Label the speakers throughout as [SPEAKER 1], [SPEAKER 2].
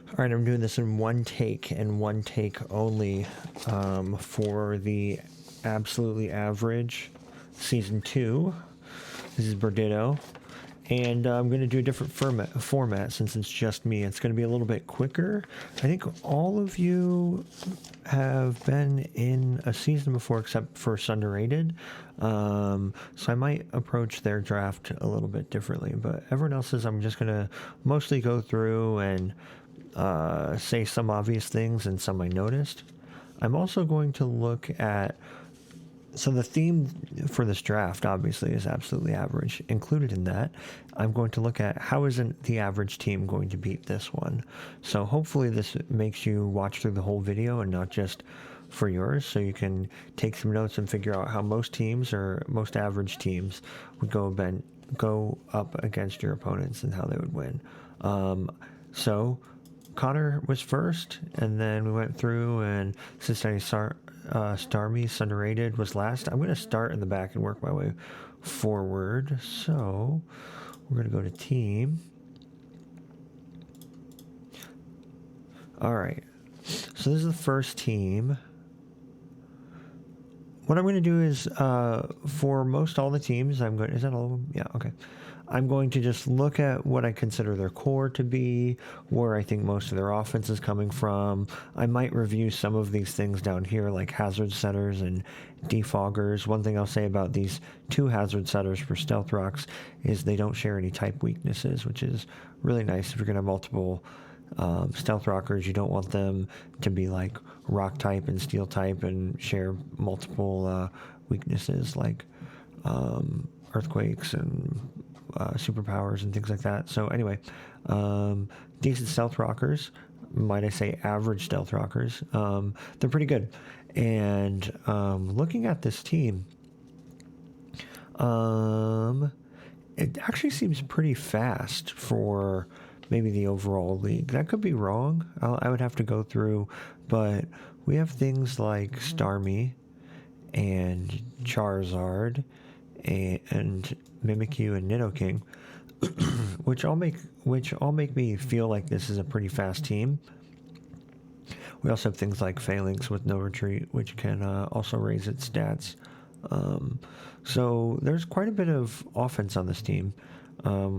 [SPEAKER 1] All right, I'm doing this in one take and one take only for the Absolutely Average Season 2. This is Berditto. And I'm going to do a different format since it's just me. It's going to be a little bit quicker. I think all of you have been in a season before except for Underrated. So I might approach their draft a little bit differently. But everyone else's, I'm just going to mostly go through and say some obvious things and some I noticed. I'm also going to look at... So the theme for this draft, obviously, is Absolutely Average. Included in that, I'm going to look at how isn't the average team going to beat this one. So hopefully this makes you watch through the whole video and not just for yours, so you can take some notes and figure out how most teams or most average teams would go up against your opponents and how they would win. So Connor was first, and then we went through, and Cincinnati Starmie, Underrated was last. I'm going to start in the back and work my way forward. So we're going to go to team. All right. So this is the first team. What I'm going to do is, for most all the teams, is that all of them? Yeah, okay. I'm going to just look at what I consider their core to be, where I think most of their offense is coming from. I might review some of these things down here, like hazard setters and defoggers. One thing I'll say about these two hazard setters for Stealth Rocks is they don't share any type weaknesses, which is really nice. If you're going to have multiple Stealth Rockers, you don't want them to be like rock type and steel type and share multiple weaknesses like earthquakes and superpowers and things like that. So anyway, decent Stealth Rockers, might I say average Stealth Rockers. They're pretty good. And looking at this team, it actually seems pretty fast for maybe the overall league. That could be wrong. I would have to go through, but we have things like Starmie and Charizard and Mimikyu and Nidoking, which all make me feel like this is a pretty fast team. We also have things like Phalanx with no retreat, which can also raise its stats. So there's quite a bit of offense on this team,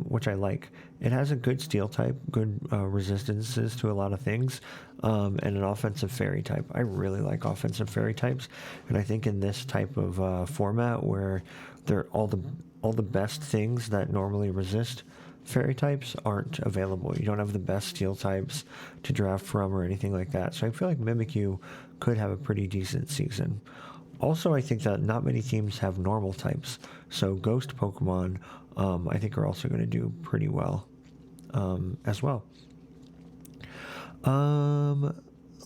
[SPEAKER 1] which I like. It has a good steel type, good resistances to a lot of things, and an offensive fairy type. I really like offensive fairy types, and I think in this type of format where they're all the best things that normally resist fairy types aren't available. You don't have the best steel types to draft from or anything like that. So I feel like Mimikyu could have a pretty decent season. Also, I think that not many teams have normal types. So Ghost Pokemon, I think, are also going to do pretty well as well.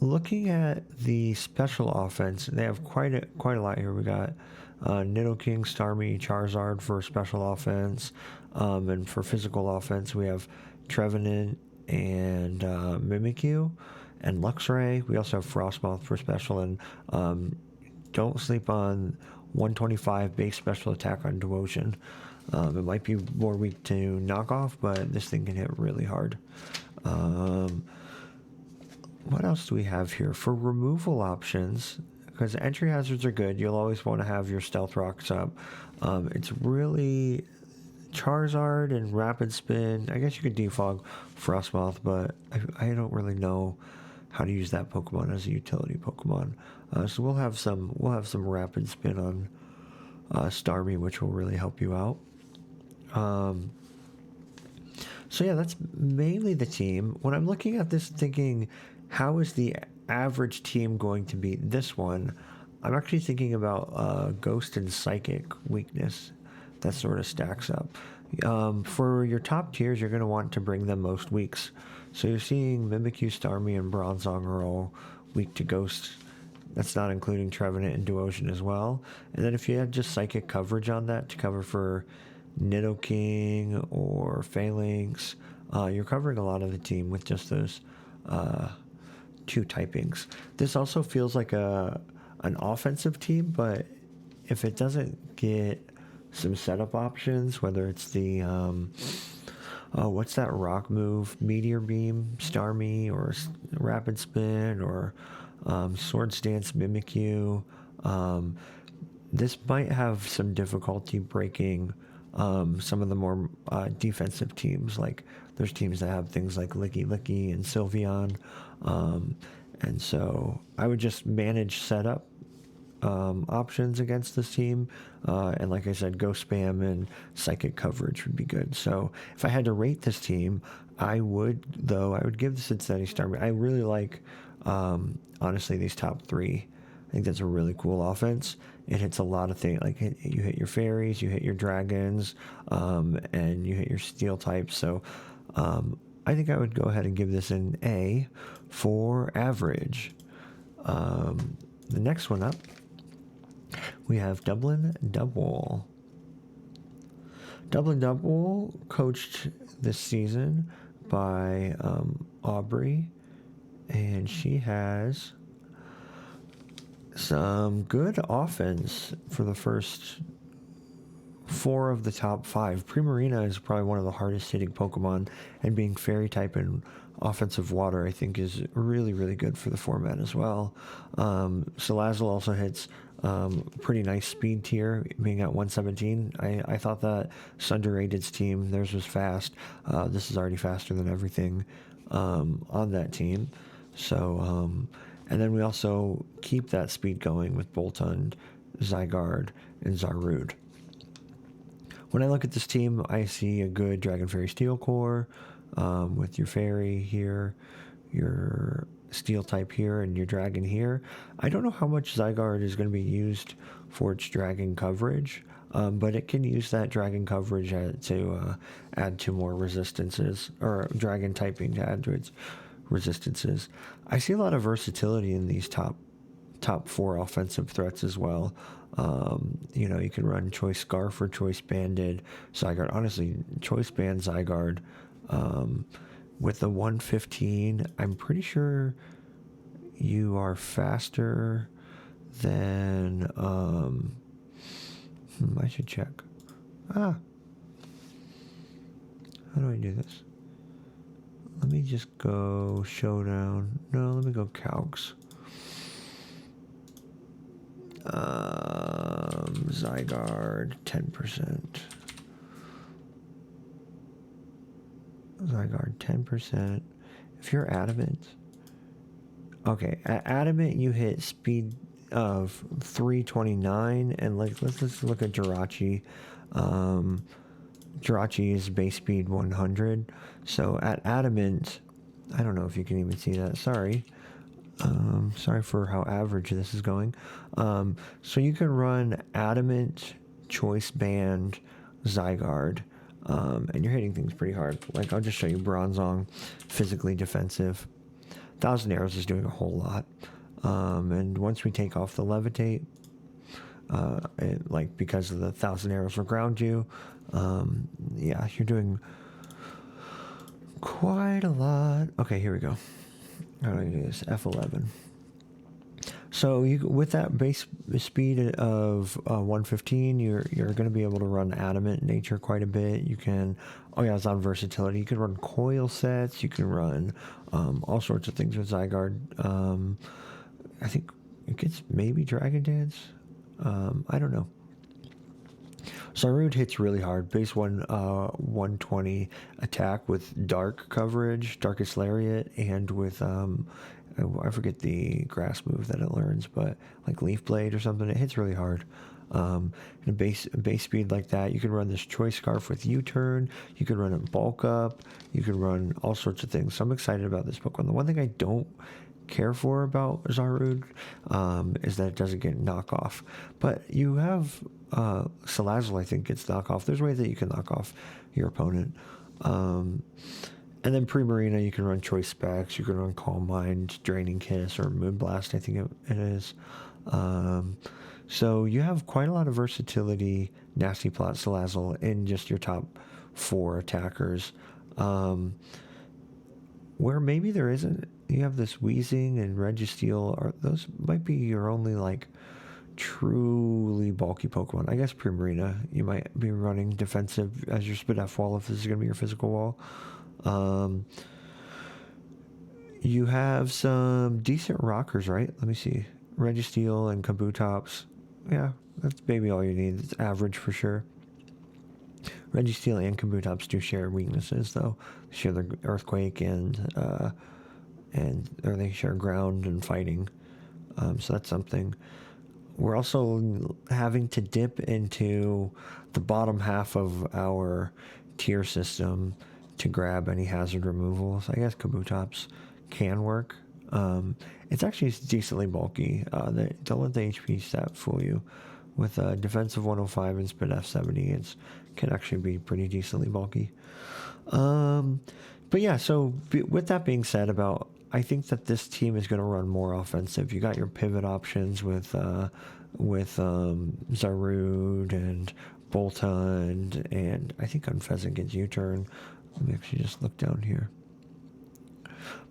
[SPEAKER 1] Looking at the special offense, they have quite a lot here. We got Nidoking, Starmie, Charizard for special offense, and for physical offense, we have Trevenant and Mimikyu and Luxray. We also have Frostmoth for special, and don't sleep on 125 base special attack on Duosion. It might be more weak to knockoff, but this thing can hit really hard. What else do we have here? For removal options, because entry hazards are good, you'll always want to have your Stealth Rocks up. It's really Charizard and Rapid Spin. I guess you could defog Frostmoth, but I don't really know how to use that Pokemon as a utility Pokemon. So we'll have some Rapid Spin on Starmie, which will really help you out. So yeah, that's mainly the team. When I'm looking at this thinking, how is the average team going to beat this one? I'm actually thinking about Ghost and Psychic weakness. That sort of stacks up. For your top tiers, you're going to want to bring them most weeks. So you're seeing Mimikyu, Starmie, and Bronzong are all weak to Ghost. That's not including Trevenant and Duosion as well. And then if you had just Psychic coverage on that to cover for Nidoking or Phalanx, you're covering a lot of the team with just those two typings. This also feels like an offensive team, but if it doesn't get some setup options, whether it's the what's that rock move? Meteor Beam, Star Me, or Rapid Spin, or Swords Dance Mimikyu. This might have some difficulty breaking some of the more defensive teams. Like there's teams that have things like Licky Licky and Sylveon. And so I would just manage setup options against this team. And like I said, Ghost Spam and Psychic Coverage would be good. So if I had to rate this team, I would give the Cincinnati Star. I really like, honestly, these top three. I think that's a really cool offense. It hits a lot of things. Like you hit your fairies, you hit your dragons, and you hit your steel types. So I think I would go ahead and give this an A for average. The next one up, we have Dublin Double. Dublin Double, coached this season by Aubrey, and she has some good offense for the first 4 of the top 5. Primarina is probably one of the hardest hitting Pokemon, and being fairy type and offensive water, I think, is really, really good for the format as well. Salazzle also hits pretty nice speed tier, being at 117. I thought that Sunderated's team, theirs was fast. This is already faster than everything on that team. So, and then we also keep that speed going with Boltund, Zygarde, and Zarude. When I look at this team, I see a good Dragon Fairy Steel Core with your Fairy here, your Steel type here, and your Dragon here. I don't know how much Zygarde is going to be used for its Dragon coverage, but it can use that Dragon coverage to add to more resistances, or Dragon typing to add to its resistances. I see a lot of versatility in these top 4 offensive threats as well. You can run Choice Scarf or Choice Banded Zygarde. Honestly, Choice Band Zygarde with the 115, I'm pretty sure you are faster than... I should check. How do I do this? Let me just go Showdown. No, let me go Calcs. Zygarde 10%. Zygarde 10%. If you're adamant, okay, at adamant you hit speed of 329, and let's look at Jirachi. Jirachi is base speed 100. So at adamant, I don't know if you can even see that. Sorry. Sorry for how average this is going. So you can run Adamant, Choice Band, Zygarde, and you're hitting things pretty hard. Like, I'll just show you Bronzong, physically defensive. Thousand Arrows is doing a whole lot. And once we take off the Levitate, because of the Thousand Arrows will ground you, yeah, you're doing quite a lot. Okay, here we go. How do I do this? F11. So with that base speed of 115, you're going to be able to run Adamant Nature quite a bit. You can, it's on versatility. You can run coil sets. You can run all sorts of things with Zygarde. I think it gets maybe Dragon Dance. I don't know. Zarude hits really hard. Base 120 attack with dark coverage, Darkest Lariat, and with I forget the grass move that it learns, but like Leaf Blade or something. It hits really hard. And a base speed like that, you can run this Choice Scarf with U-turn. You can run it Bulk Up. You can run all sorts of things. So I'm excited about this Pokemon. The one thing I don't care for about Zarude is that it doesn't get knockoff. But you have Salazzle, I think, gets knockoff. There's ways that you can knock off your opponent. And then Primarina, you can run Choice Specs, you can run Calm Mind, Draining Kiss, or Moonblast, I think it is. So you have quite a lot of versatility, Nasty Plot, Salazzle, in just your top 4 attackers. Where maybe there isn't, you have this Weezing and Registeel, or those might be your only, like, truly bulky Pokemon. I guess Primarina, you might be running defensive as your Spidef wall if this is going to be your physical wall. You have some decent rockers, right? Let me see. Registeel and Kabutops. Yeah, that's maybe all you need. It's average for sure. Registeel and Kabutops do share weaknesses, though. They share the Earthquake or they share ground and fighting. So that's something. We're also having to dip into the bottom half of our tier system to grab any hazard removals. I guess Kabutops can work. It's actually decently bulky. Don't let the HP stat fool you. With defensive 105 and speed F70, it can actually be pretty decently bulky. But yeah, so with that being said, I think that this team is going to run more offensive. You got your pivot options with Zarude and Boltund, and I think Unfezant gets U-turn. Let me actually just look down here.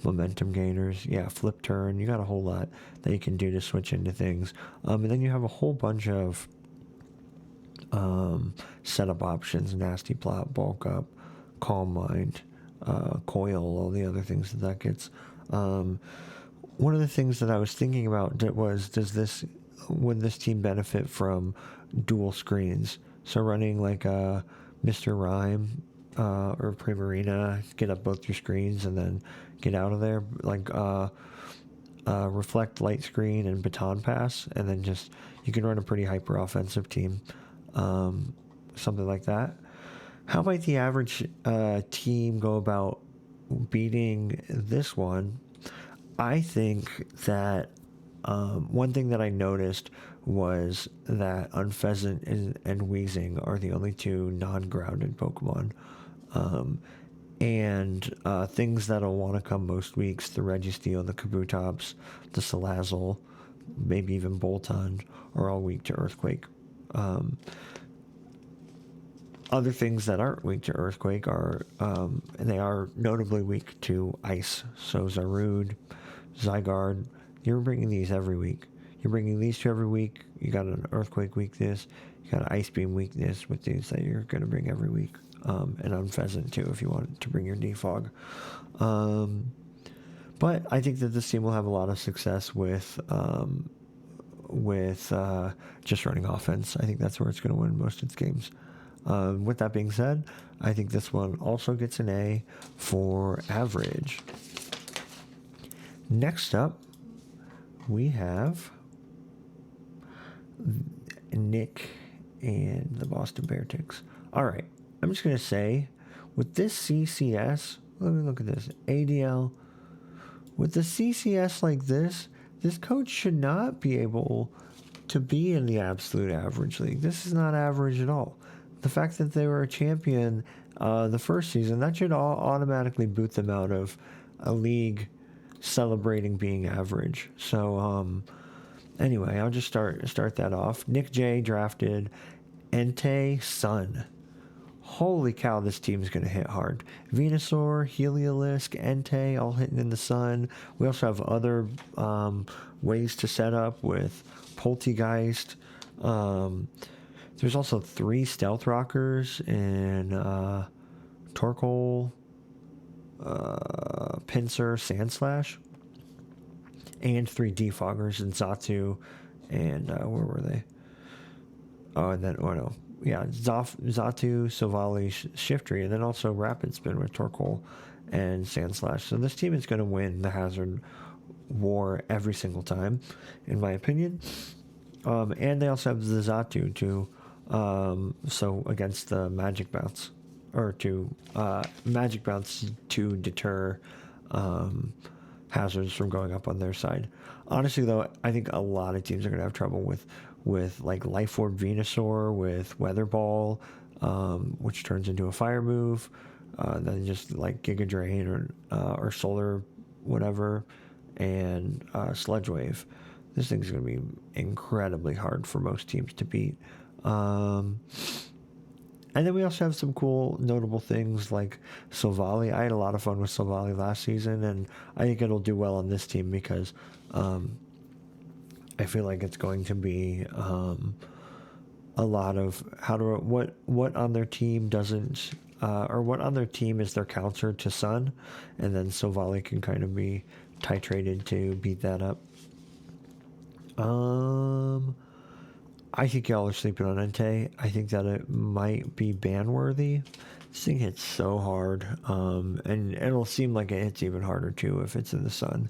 [SPEAKER 1] Momentum gainers, yeah, flip turn. You got a whole lot that you can do to switch into things. And then you have a whole bunch of setup options: Nasty Plot, Bulk Up, Calm Mind, Coil, all the other things that gets. One of the things that I was thinking about was, would this team benefit from dual screens? So running like a Mr. Rhyme or Primarina, get up both your screens and then get out of there, like Reflect, Light Screen, and Baton Pass, and then just you can run a pretty hyper offensive team, something like that. How might the average team go about beating this one? I think that one thing that I noticed was that Unfezant and Weezing are the only two non-grounded Pokemon. And things that'll want to come most weeks: the Registeel, the Kabutops, the Salazzle, maybe even Boltund, are all weak to Earthquake. Other things that aren't weak to Earthquake are, and they are notably weak to Ice. So Zarude, Zygarde, you're bringing these every week. You're bringing these two every week. You got an Earthquake weakness. You got an Ice Beam weakness with these that you're going to bring every week. And Unfezant too, if you want to bring your Defog. But I think that this team will have a lot of success with just running offense. I think that's where it's going to win most of its games. With that being said, I think this one also gets an A for average. Next up, we have Nick and the Boston Bear Ticks. All right, I'm just going to say, with this CCS, let me look at this, ADL, with the CCS like this coach should not be able to be in the absolute average league. This is not average at all. The fact that they were a champion the first season, that should all automatically boot them out of a league celebrating being average. So anyway, I'll just start that off. Nick J drafted Entei Sun. Holy cow, this team is going to hit hard. Venusaur, Heliolisk, Entei, all hitting in the sun. We also have other ways to set up with Poltegeist. There's also 3 Stealth Rockers and Torkoal, Pinsir, Sandslash, and 3 Defoggers and Xatu, and where were they? Oh, and then, Xatu, Silvally, Shiftry, and then also Rapid Spin with Torkoal and Sandslash. So this team is going to win the Hazard War every single time, in my opinion. And they also have the Xatu to, so against the Magic Bounce, or to Magic Bounce to deter hazards from going up on their side. Honestly, though, I think a lot of teams are going to have trouble with like Life Orb Venusaur, with Weather Ball, which turns into a fire move, then just like Giga Drain or Solar whatever, and Sludge Wave. This thing's going to be incredibly hard for most teams to beat. And then we also have some cool, notable things like Silvally. I had a lot of fun with Silvally last season, and I think it'll do well on this team because I feel like it's going to be a lot of what on their team doesn't or what on their team is their counter to Sun, and then Sovali can kind of be titrated to beat that up. I think y'all are sleeping on Entei. I think that it might be ban worthy. This thing hits so hard, and it'll seem like it hits even harder too if it's in the sun.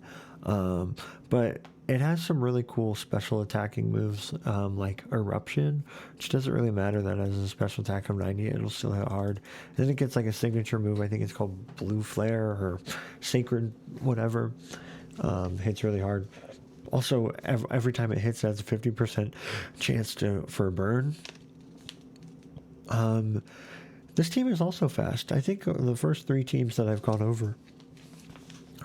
[SPEAKER 1] But it has some really cool special attacking moves, like Eruption, which doesn't really matter that it has a special attack of 90, it'll still hit hard. And then it gets like a signature move, I think it's called Blue Flare or Sacred, whatever. Hits really hard. Also, every time it hits, it has a 50% chance for a burn. This team is also fast. I think the first 3 teams that I've gone over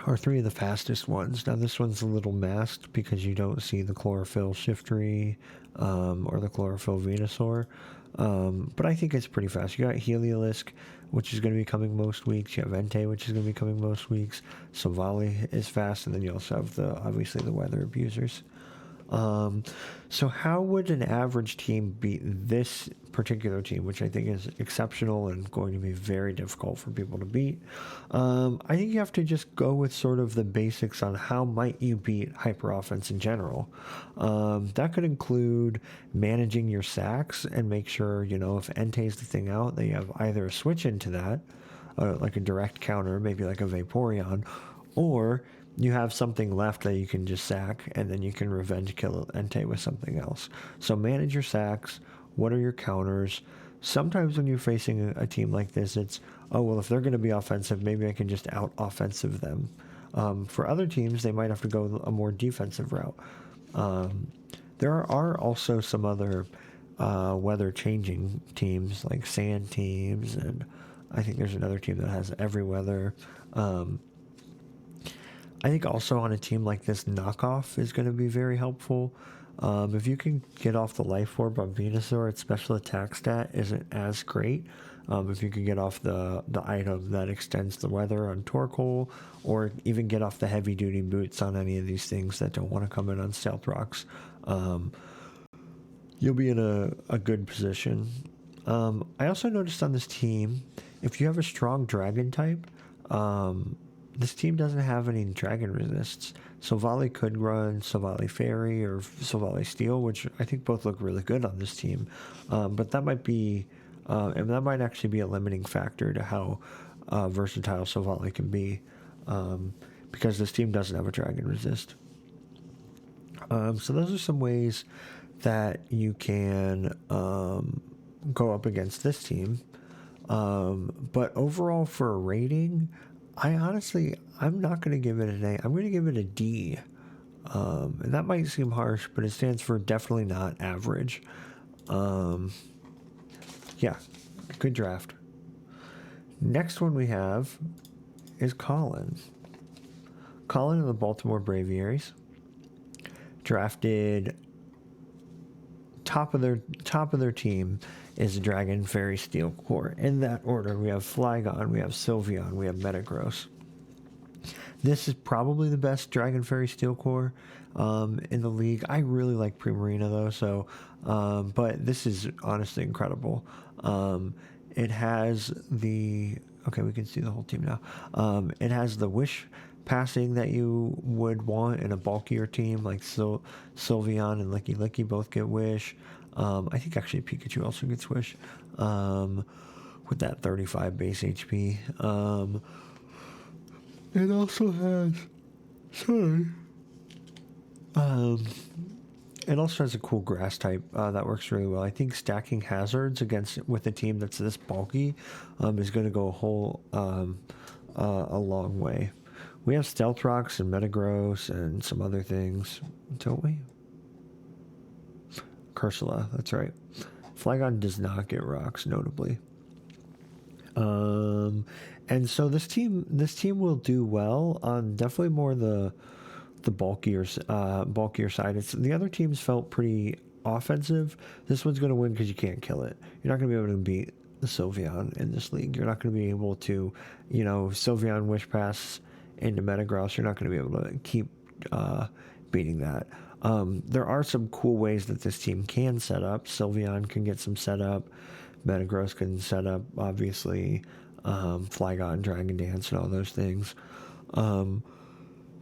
[SPEAKER 1] are 3 of the fastest ones. Now, this one's a little masked because you don't see the Chlorophyll Shiftry or the Chlorophyll Venusaur. But I think it's pretty fast. You got Heliolisk, which is going to be coming most weeks. You have Entei, which is going to be coming most weeks. Sovali is fast, and then you also have obviously the Weather Abusers. So how would an average team beat this particular team, which I think is exceptional and going to be very difficult for people to beat? I think you have to just go with sort of the basics on how might you beat hyper offense in general. That could include managing your sacks and make sure, if Entei's the thing out, that you have either a switch into that, like a direct counter, maybe like a Vaporeon, or you have something left that you can just sack, and then you can revenge kill Entei with something else. So manage your sacks. What are your counters? Sometimes when you're facing a team like this, it's, oh, well, if they're going to be offensive, maybe I can just out-offensive them. For other teams, they might have to go a more defensive route. There are also some other weather-changing teams, like sand teams, and I think there's another team that has every weather. I think also on a team like this, knockoff is going to be very helpful. If you can get off the Life Orb on Venusaur, its special attack stat isn't as great. If you can get off the item that extends the weather on Torkoal, or even get off the heavy duty boots on any of these things that don't want to come in on Stealth Rocks, you'll be in a good position. I also noticed on this team, if you have a strong dragon type, this team doesn't have any dragon resists. Sovali could run Sovali Fairy or Sovali Steel, which I think both look really good on this team. But that might be, and that might actually be a limiting factor to how versatile Sovali can be, because this team doesn't have a dragon resist. So those are some ways that you can go up against this team. But overall, for a rating, I'm not going to give it an A. I'm going to give it a D. And that might seem harsh, but it stands for definitely not average. Yeah, good draft. Next one we have is Colin. Colin of the Baltimore Bravers. Drafted top of their team is Dragon Fairy Steel Core. In that order, we have Flygon, we have Sylveon, we have Metagross. This is probably the best Dragon Fairy Steel Core in the league. I really like Primarina though, so but this is honestly incredible. It has we can see the whole team now. It has the Wish passing that you would want in a bulkier team, like Sylveon and Licky Licky both get Wish. I think actually Pikachu also gets Wish with that 35 base HP. It also has, it also has a cool grass type that works really well. I think stacking hazards with a team that's this bulky is going to go a long way. We have Stealth Rocks and Metagross and some other things, don't we? Cursula, that's right. Flygon does not get rocks, notably. And so this team will do well on definitely more the bulkier side. The other teams felt pretty offensive. This one's going to win because you can't kill it. You're not going to be able to beat the Sylveon in this league. You're not going to be able to, Sylveon Wish Pass into Metagross. You're not going to be able to keep beating that. There are some cool ways that this team can set up. Sylveon can get some setup. Metagross can set up, obviously. Flygon, Dragon Dance, and all those things.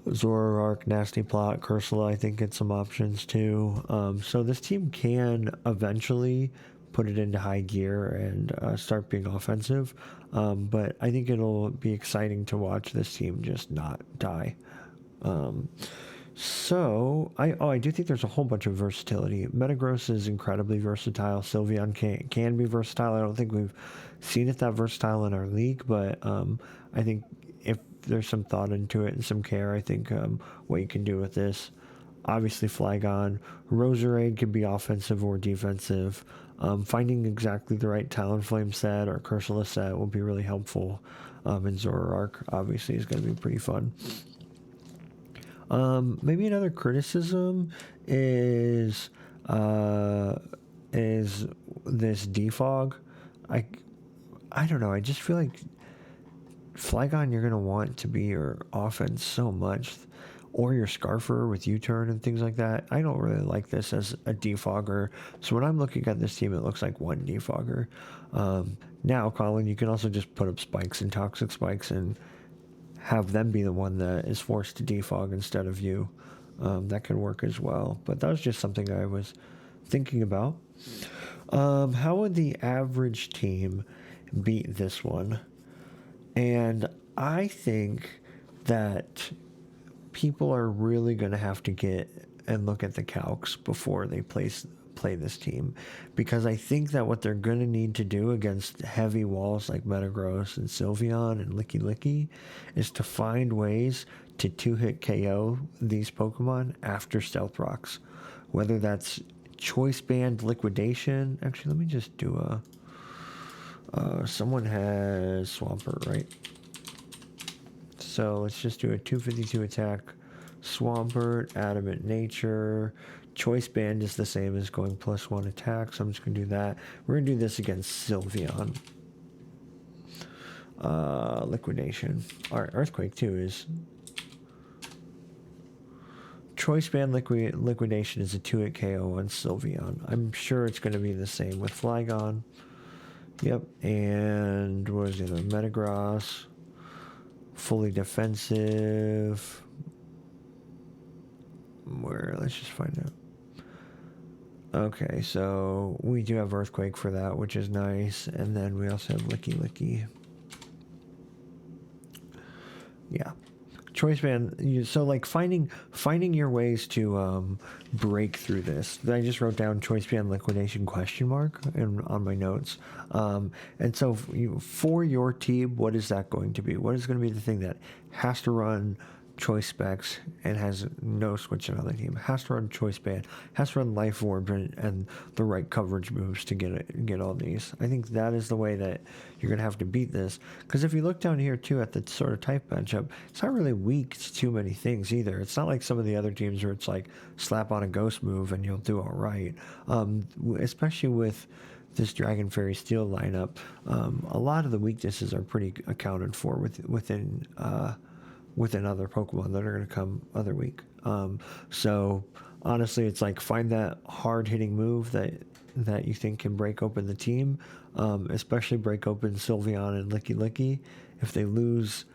[SPEAKER 1] Zoroark, Nasty Plot, Cursula, I think, get some options too. So this team can eventually put it into high gear and start being offensive. But I think it'll be exciting to watch this team just not die. So I do think there's a whole bunch of versatility. Metagross is incredibly versatile. Sylveon can be versatile. I don't think we've seen it that versatile in our league, but I think if there's some thought into it and some care, I think what you can do with this. Obviously, Flygon, Roserade can be offensive or defensive. Finding exactly the right Talonflame set or Cursula set will be really helpful. And Zoroark obviously is going to be pretty fun. Maybe another criticism is this defog. I don't know. I just feel like Flygon, you're gonna want to be your offense so much, or your Scarfer with U-turn and things like that. I don't really like this as a defogger. So when I'm looking at this team, it looks like one defogger. Now, Colin, you can also just put up spikes and toxic spikes and have them be the one that is forced to defog instead of you. That can work as well. But that was just something I was thinking about. How would the average team beat this one? And I think that people are really going to have to get and look at the calcs before they play this team, because I think that what they're going to need to do against heavy walls like Metagross and Sylveon and Licky Licky is to find ways to 2-hit KO these Pokemon after Stealth Rocks, whether that's Choice Band Liquidation. Actually, let me just do a someone has Swampert, right? So let's just do a 252 attack Swampert, Adamant Nature. Choice Band is the same as going +1 attack, so I'm just going to do that. We're going to do this against Sylveon. Liquidation. Alright, Earthquake too is... Choice Band Liquidation is a 2-hit KO on Sylveon. I'm sure it's going to be the same with Flygon. Yep, and what was the other? Metagross. Fully defensive. Where? Let's just find out. Okay, so we do have Earthquake for that, which is nice. And then we also have Licky Licky. Yeah. Choice Band. So like finding your ways to break through this. I just wrote down Choice Band Liquidation ? On my notes. And so for your team, what is that going to be? What is going to be the thing that has to run Choice Specs and has no switch on other team? Has to run Choice Band, has to run Life Orb and the right coverage moves to get all these. I think that is the way that you're going to have to beat this. Because if you look down here too at the sort of type matchup, it's not really weak to too many things either. It's not like some of the other teams where it's like slap on a ghost move and you'll do all right. Especially with this Dragon Fairy Steel lineup, a lot of the weaknesses are pretty accounted for within other Pokemon that are going to come other week. So honestly, it's like find that hard-hitting move that you think can break open the team, especially break open Sylveon and Licky Licky. If they lose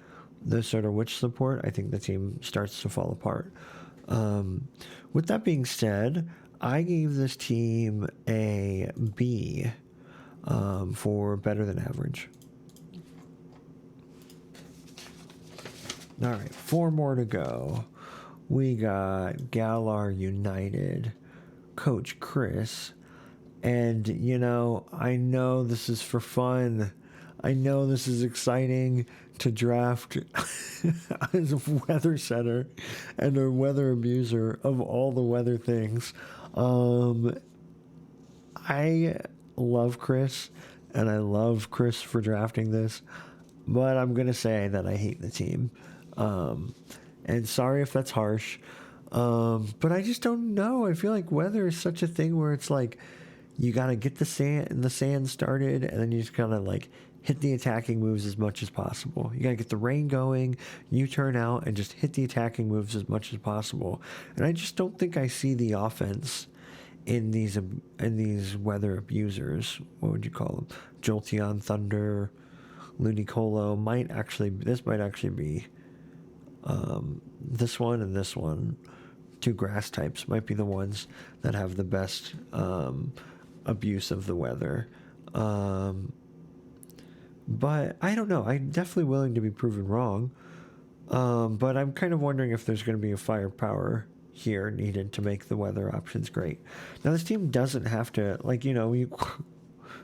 [SPEAKER 1] the sort of witch support, I think the team starts to fall apart. With that being said, I gave this team a B for better than average. All right, 4 more to go. We got Galar United, Coach Chris. And, I know this is for fun. I know this is exciting to draft as a weather setter and a weather abuser of all the weather things. I love Chris, and I love Chris for drafting this, but I'm going to say that I hate the team. And sorry if that's harsh, but I just don't know. I feel like weather is such a thing where it's like you got to get the sand started, and then you just kind of like hit the attacking moves as much as possible. You got to get the rain going, you turn out, and just hit the attacking moves as much as possible. And I just don't think I see the offense in these weather abusers. What would you call them? Jolteon, Thunder, Ludicolo. This might actually be this one and this one. Two grass types might be the ones that have the best abuse of the weather. But I don't know. I'm definitely willing to be proven wrong. But I'm kind of wondering if there's going to be a firepower here needed to make the weather options great. Now, this team doesn't have to,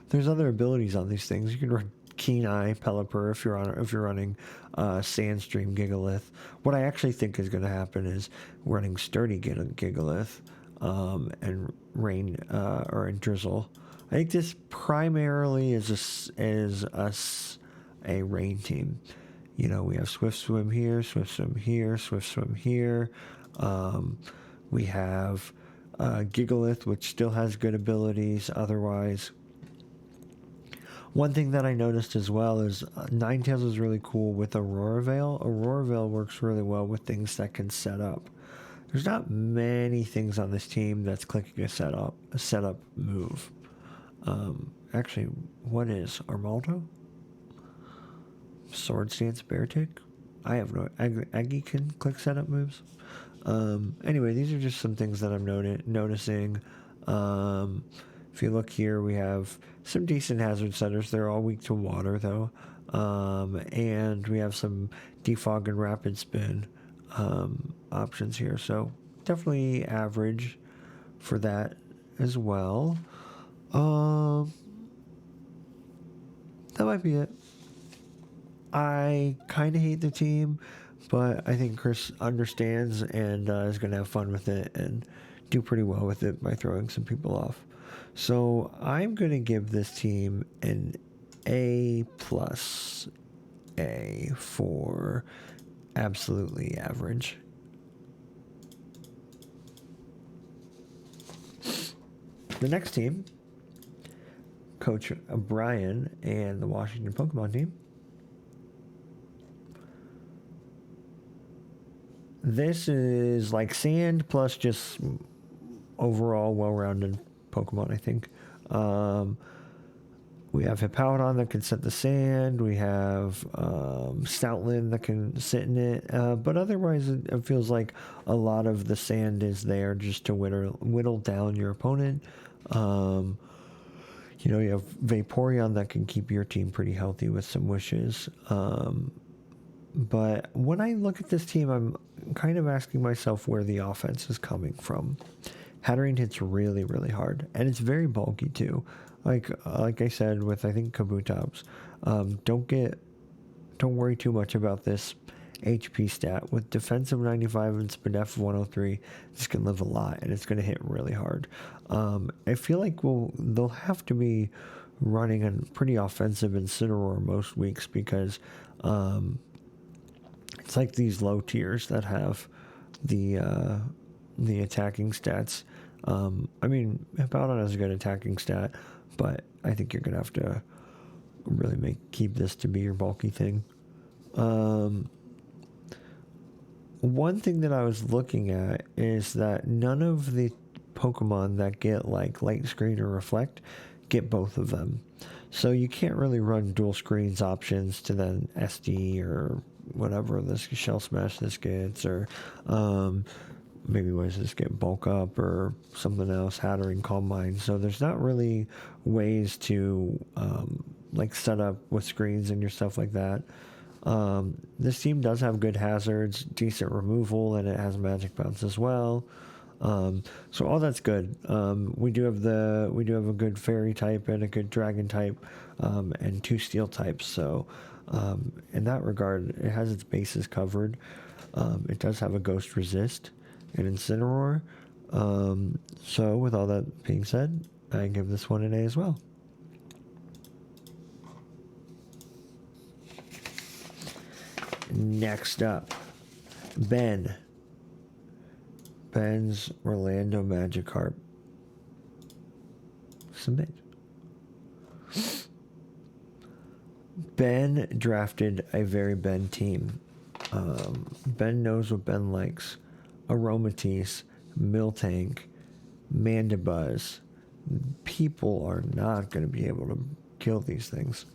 [SPEAKER 1] there's other abilities on these things. You can run Keen Eye, Pelipper if you're running Sandstream, Gigalith. What I actually think is going to happen is running Sturdy Gigalith and Rain and Drizzle. I think this primarily is a rain team. We have Swift Swim here, Swift Swim here, Swift Swim here. We have Gigalith, which still has good abilities otherwise. One thing that I noticed as well is Ninetales is really cool with Aurora Veil. Aurora Veil works really well with things that can set up. There's not many things on this team that's clicking a setup move. Actually, what is Armaldo? Sword Stance, Beartic? I have no... Aggie can click setup moves. Anyway, these are just some things that I'm noticing. If you look here, we have some decent hazard setters. They're all weak to water, though. And we have some defog and rapid spin options here. So definitely average for that as well. That might be it. I kind of hate the team, but I think Chris understands and is going to have fun with it and do pretty well with it by throwing some people off. So I'm going to give this team an A+, A for absolutely average. The next team, Coach Brian and the Washington Pokemon team. This is like sand plus just overall well-rounded Pokemon, I think. We have Hippowdon that can set the sand. We have Stoutland that can sit in it. But otherwise, it feels like a lot of the sand is there just to whittle down your opponent. You have Vaporeon that can keep your team pretty healthy with some wishes. But when I look at this team, I'm kind of asking myself where the offense is coming from. Hatterene hits really, really hard, and it's very bulky too. Like I said with I think Kabutops, don't worry too much about this HP stat. With defensive 95 and SPDEF 103, this can live a lot, and it's going to hit really hard. I feel like they'll have to be running a pretty offensive Incineroar most weeks because it's like these low tiers that have the attacking stats. I mean, Hippowdon has a good attacking stat, but I think you're gonna have to really keep this to be your bulky thing. One thing that I was looking at is that none of the Pokemon that get like Light Screen or Reflect get both of them. So you can't really run dual screens options to then SD or whatever this Shell Smash this gets, or maybe what does this get, Bulk Up or something else, Hatterene, Calm Mind. So there's not really ways to set up with screens and your stuff like that. This team does have good hazards, decent removal, and it has Magic Bounce as well. So all that's good. We do have a good Fairy type and a good Dragon type, and 2 Steel types. So in that regard, it has its bases covered. It does have a Ghost Resist and Incineroar. So with all that being said, I give this one an A as well. Next up, Ben's Orlando Magikarp. Submit. Ben drafted a very Ben team. Ben knows what Ben likes. Aromatisse, Miltank, Mandibuzz. People are not going to be able to kill these things.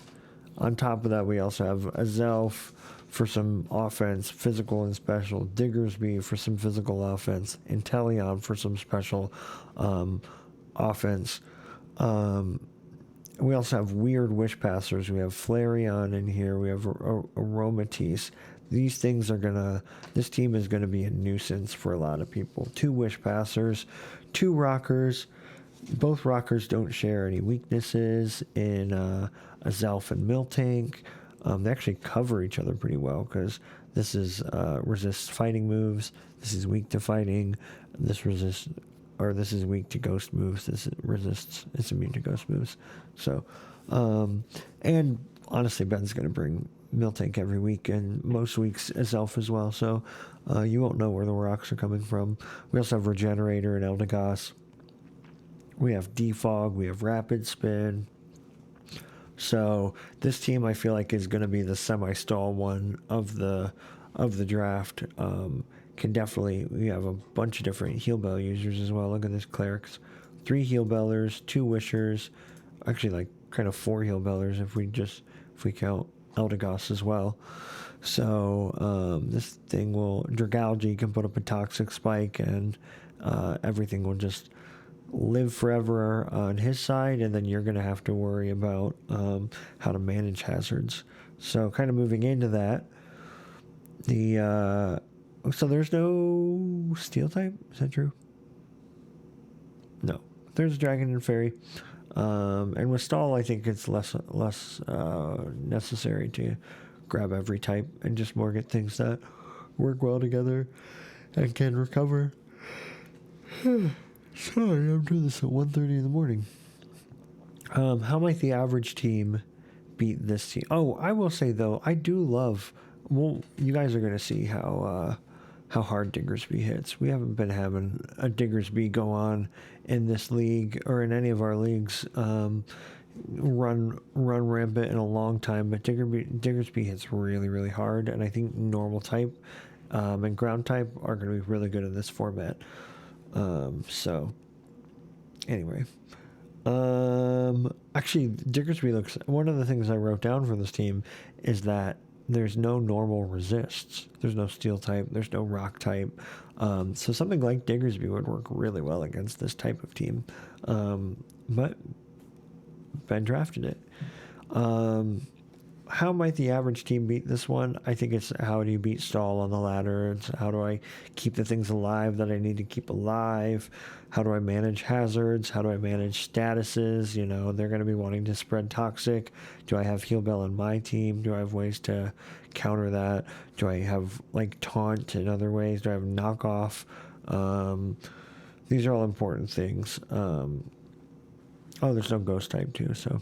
[SPEAKER 1] On top of that, we also have Azelf for some offense, physical and special. Diggersby for some physical offense. Inteleon for some special offense. We also have weird Wish Passers. We have Flareon in here. We have Aromatisse. These things are this team is gonna be a nuisance for a lot of people. 2 Wish Passers, 2 Rockers. Both Rockers don't share any weaknesses in Azelf and Miltank. They actually cover each other pretty well because this is resists fighting moves. This is weak to fighting. This is weak to ghost moves. This resists. It's immune to ghost moves. So, and honestly, Ben's going to bring Miltank every week, and most weeks Azelf as well. So, you won't know where the rocks are coming from. We also have Regenerator and Eldegoss. We have Defog. We have Rapid Spin. So this team, I feel like, is going to be the semi-stall one of the draft. We have a bunch of different Heal Bell users as well. Look at this Clerics. 3 Heal Bellers, 2 Wishers. Actually, like, kind of 4 Heal Bellers if we count Eldegoss as well. So, this thing Dragalge can put up a Toxic Spike, and everything will just live forever on his side, and then you're going to have to worry about how to manage hazards. So, kind of moving into that, so there's no Steel type? Is that true? No. There's Dragon and Fairy. And with Stall, I think it's less necessary to grab every type and just more get things that work well together and can recover. Sorry, I'm doing this at 1:30 in the morning. How might the average team beat this team? Oh, I will say, though, I do love... Well, you guys are going to see how hard Diggersby hits. We haven't been having a Diggersby go on in this league or in any of our leagues run rampant in a long time, but Diggersby hits really, really hard, and I think normal type and ground type are going to be really good in this format. So, anyway. Actually, Diggersby looks... One of the things I wrote down for this team is that there's no normal resists. There's no steel type. There's no rock type. So something like Diggersby would work really well against this type of team. But Ben drafted it. How might the average team beat this one? I think it's how do you beat Stall on the ladder? It's how do I keep the things alive that I need to keep alive? How do I manage hazards? How do I manage statuses? You know, they're going to be wanting to spread toxic. Do I have Heal Bell in my team? Do I have ways to counter that? Do I have, like, taunt in other ways? Do I have knockoff? These are all important things. There's no ghost type, too, so...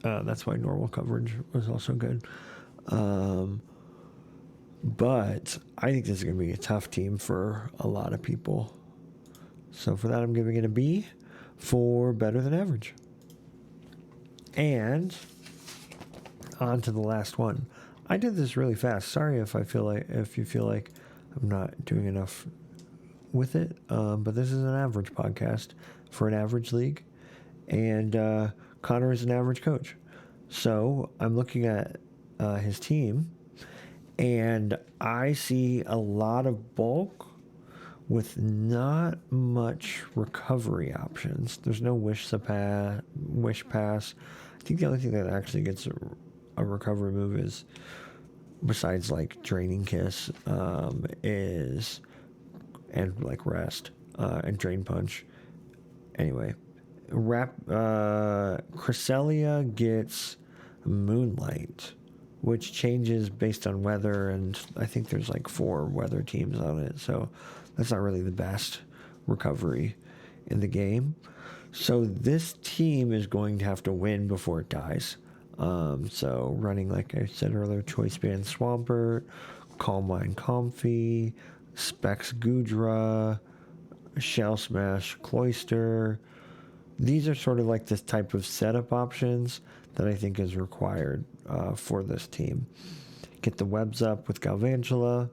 [SPEAKER 1] that's why normal coverage was also good. But I think this is going to be a tough team for a lot of people. So for that, I'm giving it a B for better than average. And on to the last one. I did this really fast. Sorry if you feel like I'm not doing enough with it. But this is an average podcast for an average league. And Connor is an average coach. So I'm looking at his team, and I see a lot of bulk with not much recovery options. There's no wish pass. I think the only thing that actually gets a recovery move is, besides like Draining Kiss, is, and like Rest, and Drain Punch. Anyway. Cresselia gets Moonlight, which changes based on weather, and I think there's like 4 weather teams on it, so that's not really the best recovery in the game. So this team is going to have to win before it dies. So running, like I said earlier, Choice Band Swampert, Calm Mind Comfy, Specs Gudra, Shell Smash Cloister. These are sort of like this type of setup options that I think is required for this team. Get the webs up with Galvantula,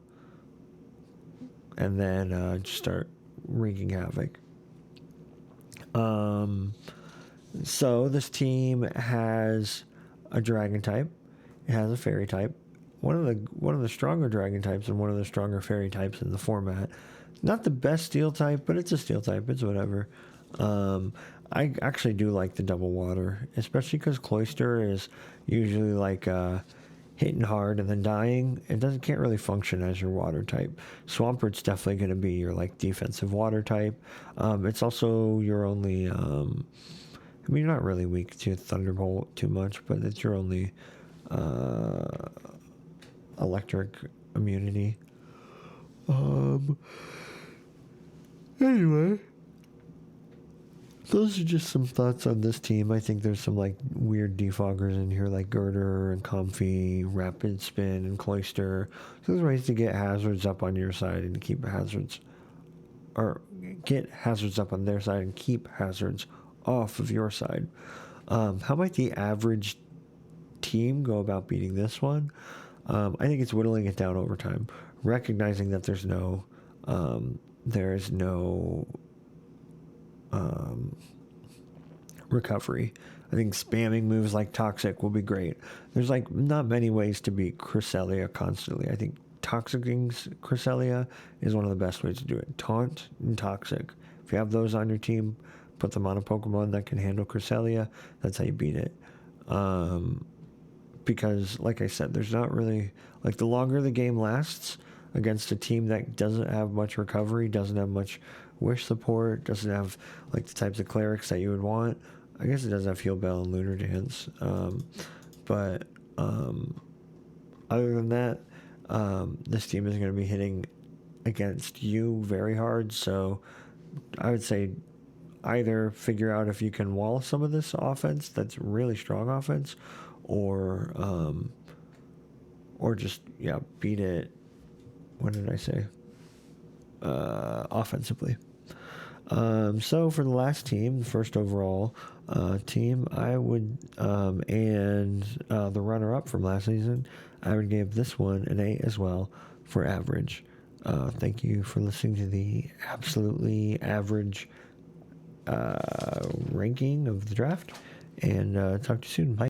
[SPEAKER 1] and then just start wreaking havoc. So this team has a dragon type. It has a fairy type. One of the stronger dragon types and one of the stronger fairy types in the format. Not the best steel type, but it's a steel type. It's whatever. I actually do like the double water, especially because Cloister is usually like hitting hard and then dying. It can't really function as your water type. Swampert's definitely going to be your like defensive water type. It's also your only. I mean, you're not really weak to Thunderbolt too much, but it's your only electric immunity. Anyway, those are just some thoughts on this team. I think there's some like weird defoggers in here, like Girder and Comfy, Rapid Spin, and Cloister. So there's ways to get hazards up on your side and keep hazards, or get hazards up on their side and keep hazards off of your side. How might the average team go about beating this one? I think it's whittling it down over time, recognizing that there's no recovery. I think spamming moves like Toxic will be great. There's like not many ways to beat Cresselia constantly. I think Toxicing Cresselia is one of the best ways to do it. Taunt and Toxic. If you have those on your team, put them on a Pokemon that can handle Cresselia. That's how you beat it. Because, like I said, there's not really... Like, the longer the game lasts against a team that doesn't have much recovery, doesn't have much wish support, doesn't have, like, the types of clerics that you would want. I guess it doesn't have Heal Bell and Lunar Dance. But other than that, this team is going to be hitting against you very hard. So I would say either figure out if you can wall some of this offense that's really strong offense, or just beat it. What did I say? Offensively. So for the last team, the first overall team, I would and the runner-up from last season, I would give this one an 8 as well for average. Thank you for listening to the absolutely average ranking of the draft, and talk to you soon. Bye.